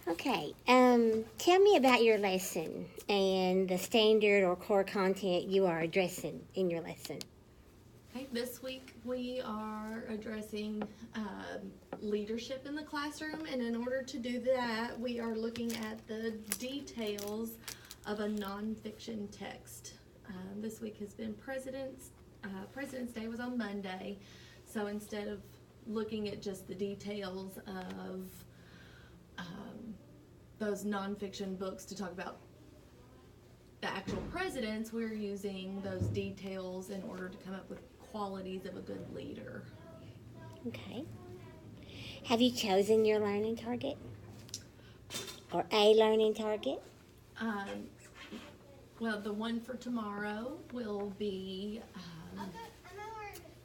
Okay, tell me about your lesson and the standard or core content you are addressing in your lesson. Okay, this week we are addressing leadership in the classroom, and in order to do that, we are looking at the details of a nonfiction text. This week has been President's Day was on Monday, so instead of looking at just the details of those nonfiction books to talk about the actual presidents, we're using those details in order to come up with qualities of a good leader. Okay. Have you chosen your learning target? Or a learning target? Well, the one for tomorrow will be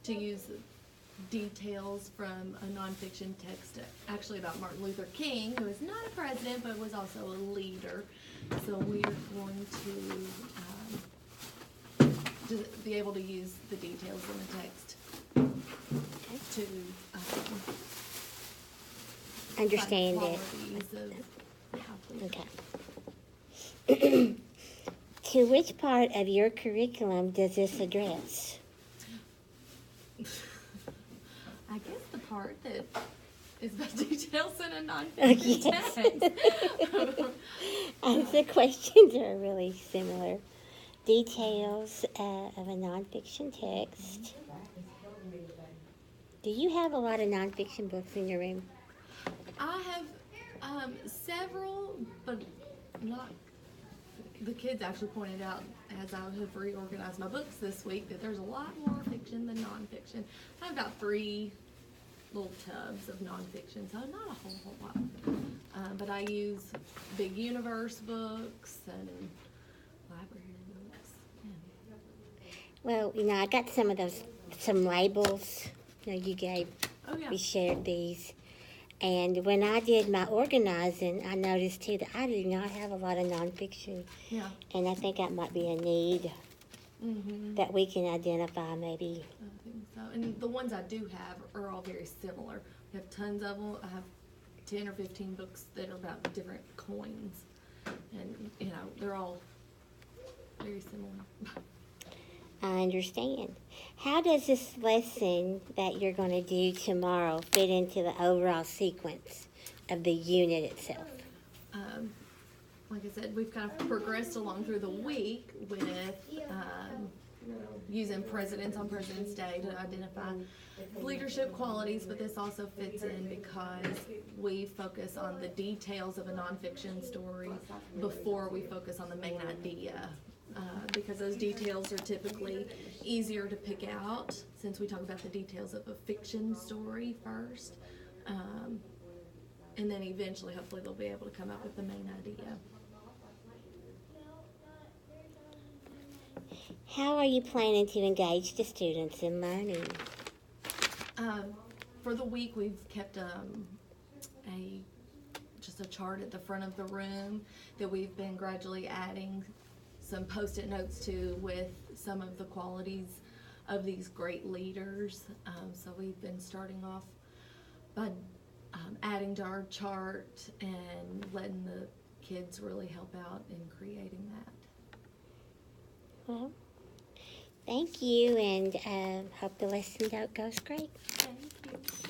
to use details from a nonfiction text actually about Martin Luther King, who is not a president but was also a leader. So we are going to be able to use the details in the text to understand it. Okay. To which part of your curriculum does this address? I guess the part that is about details in a nonfiction text. The questions are really similar. Details of a nonfiction text. Do you have a lot of nonfiction books in your room? I have several, but not. The kids actually pointed out as I have reorganized my books this week that there's a lot more fiction than nonfiction. I have about 3 little tubs of nonfiction, so not a whole lot. But I use big universe books and library books. Yeah. Well, I got some labels. You gave. Oh, yeah. We shared these. And when I did my organizing, I noticed too that I do not have a lot of nonfiction. Yeah. And I think that might be a need that we can identify maybe. I think so. And the ones I do have are all very similar. We have tons of them. I have 10 or 15 books that are about different coins. And, they're all very similar. I understand. How does this lesson that you're going to do tomorrow fit into the overall sequence of the unit itself? Like I said, we've kind of progressed along through the week with using presidents on President's Day to identify leadership qualities, but this also fits in because we focus on the details of a nonfiction story before we focus on the main idea. Because those details are typically easier to pick out since we talk about the details of a fiction story first. And then eventually, hopefully, they'll be able to come up with the main idea. How are you planning to engage the students in learning? For the week, we've kept just a chart at the front of the room that we've been gradually adding some post-it notes to with some of the qualities of these great leaders. So we've been starting off by adding to our chart and letting the kids really help out in creating that. Well, thank you, and hope the lesson goes great. Thank you.